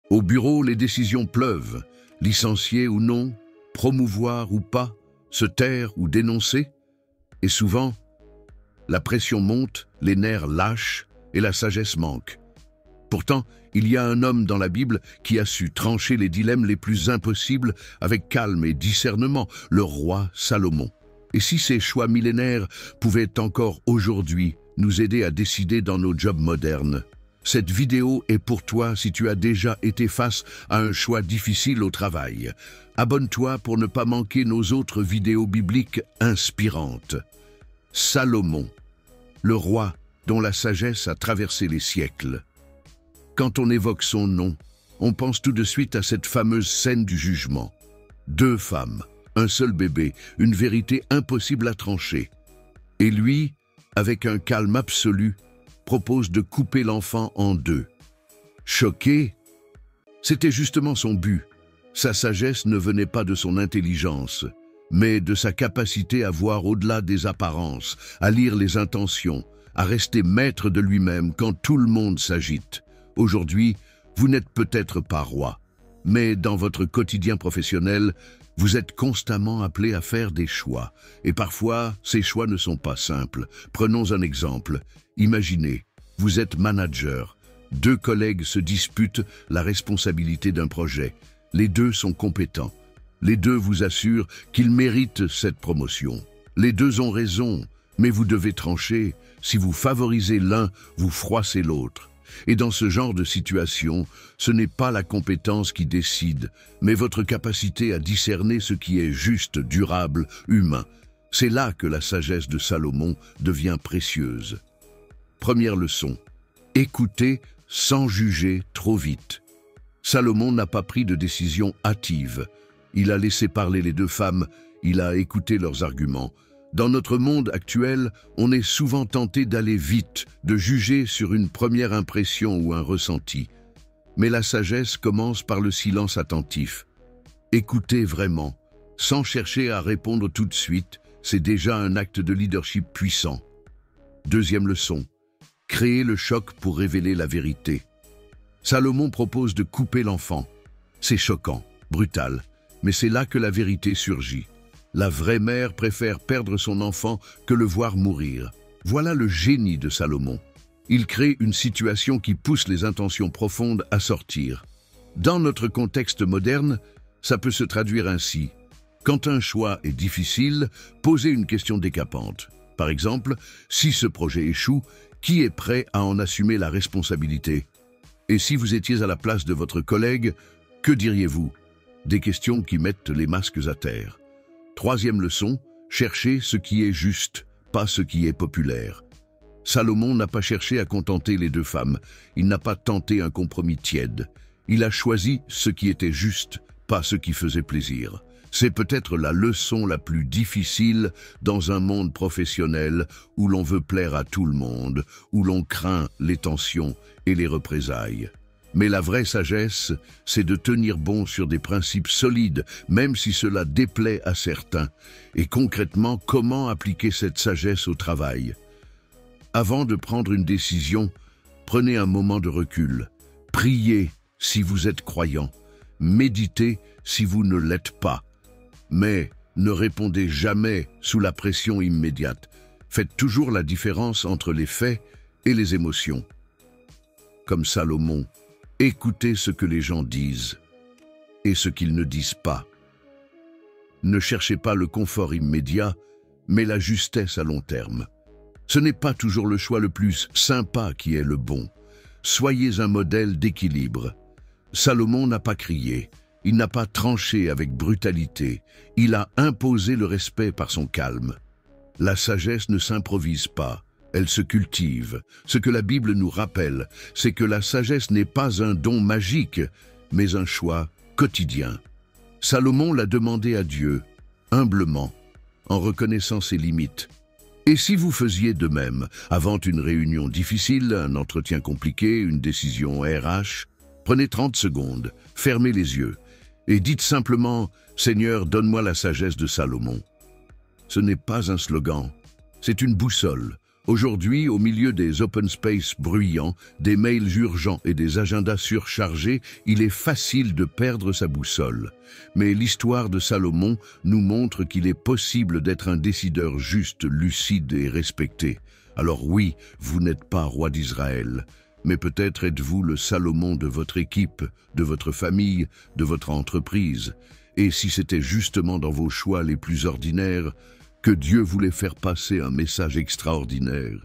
Au bureau, les décisions pleuvent. Licencier ou non, promouvoir ou pas, se taire ou dénoncer. Et souvent, la pression monte, les nerfs lâchent et la sagesse manque. Pourtant, il y a un homme dans la Bible qui a su trancher les dilemmes les plus impossibles avec calme et discernement, le roi Salomon. Et si ces choix millénaires pouvaient encore aujourd'hui nous aider à décider dans nos jobs modernes? Cette vidéo est pour toi si tu as déjà été face à un choix difficile au travail. Abonne-toi pour ne pas manquer nos autres vidéos bibliques inspirantes. Salomon, le roi dont la sagesse a traversé les siècles. Quand on évoque son nom, on pense tout de suite à cette fameuse scène du jugement. 2 femmes, un seul bébé, une vérité impossible à trancher. Et lui, avec un calme absolu, propose de couper l'enfant en 2. Choqué, c'était justement son but. Sa sagesse ne venait pas de son intelligence, mais de sa capacité à voir au-delà des apparences, à lire les intentions, à rester maître de lui-même quand tout le monde s'agite. Aujourd'hui, vous n'êtes peut-être pas roi, mais dans votre quotidien professionnel, vous êtes constamment appelé à faire des choix. Et parfois, ces choix ne sont pas simples. Prenons un exemple. Imaginez, vous êtes manager. 2 collègues se disputent la responsabilité d'un projet. Les 2 sont compétents. Les 2 vous assurent qu'ils méritent cette promotion. Les 2 ont raison, mais vous devez trancher. Si vous favorisez l'un, vous froissez l'autre. Et dans ce genre de situation, ce n'est pas la compétence qui décide, mais votre capacité à discerner ce qui est juste, durable, humain. C'est là que la sagesse de Salomon devient précieuse. Première leçon, écoutez sans juger trop vite. Salomon n'a pas pris de décision hâtive. Il a laissé parler les 2 femmes, il a écouté leurs arguments. Dans notre monde actuel, on est souvent tenté d'aller vite, de juger sur une première impression ou un ressenti. Mais la sagesse commence par le silence attentif. Écoutez vraiment, sans chercher à répondre tout de suite, c'est déjà un acte de leadership puissant. Deuxième leçon, créer le choc pour révéler la vérité. Salomon propose de couper l'enfant. C'est choquant, brutal, mais c'est là que la vérité surgit. La vraie mère préfère perdre son enfant que le voir mourir. Voilà le génie de Salomon. Il crée une situation qui pousse les intentions profondes à sortir. Dans notre contexte moderne, ça peut se traduire ainsi. Quand un choix est difficile, posez une question décapante. Par exemple, si ce projet échoue, qui est prêt à en assumer la responsabilité? Et si vous étiez à la place de votre collègue, que diriez-vous? Des questions qui mettent les masques à terre. Troisième leçon, cherchez ce qui est juste, pas ce qui est populaire. Salomon n'a pas cherché à contenter les 2 femmes, il n'a pas tenté un compromis tiède. Il a choisi ce qui était juste, pas ce qui faisait plaisir. C'est peut-être la leçon la plus difficile dans un monde professionnel où l'on veut plaire à tout le monde, où l'on craint les tensions et les représailles. Mais la vraie sagesse, c'est de tenir bon sur des principes solides, même si cela déplaît à certains. Et concrètement, comment appliquer cette sagesse au travail? Avant de prendre une décision, prenez un moment de recul. Priez si vous êtes croyant. Méditez si vous ne l'êtes pas. Mais ne répondez jamais sous la pression immédiate. Faites toujours la différence entre les faits et les émotions. Comme Salomon, écoutez ce que les gens disent et ce qu'ils ne disent pas. Ne cherchez pas le confort immédiat, mais la justesse à long terme. Ce n'est pas toujours le choix le plus sympa qui est le bon. Soyez un modèle d'équilibre. Salomon n'a pas crié, il n'a pas tranché avec brutalité, il a imposé le respect par son calme. La sagesse ne s'improvise pas, elle se cultive. Ce que la Bible nous rappelle, c'est que la sagesse n'est pas un don magique, mais un choix quotidien. Salomon l'a demandé à Dieu, humblement, en reconnaissant ses limites. Et si vous faisiez de même, avant une réunion difficile, un entretien compliqué, une décision RH, prenez 30 secondes, fermez les yeux et dites simplement « Seigneur, donne-moi la sagesse de Salomon ». Ce n'est pas un slogan, c'est une boussole. Aujourd'hui, au milieu des open space bruyants, des mails urgents et des agendas surchargés, il est facile de perdre sa boussole. Mais l'histoire de Salomon nous montre qu'il est possible d'être un décideur juste, lucide et respecté. Alors oui, vous n'êtes pas roi d'Israël, mais peut-être êtes-vous le Salomon de votre équipe, de votre famille, de votre entreprise. Et si c'était justement dans vos choix les plus ordinaires, que Dieu voulait faire passer un message extraordinaire.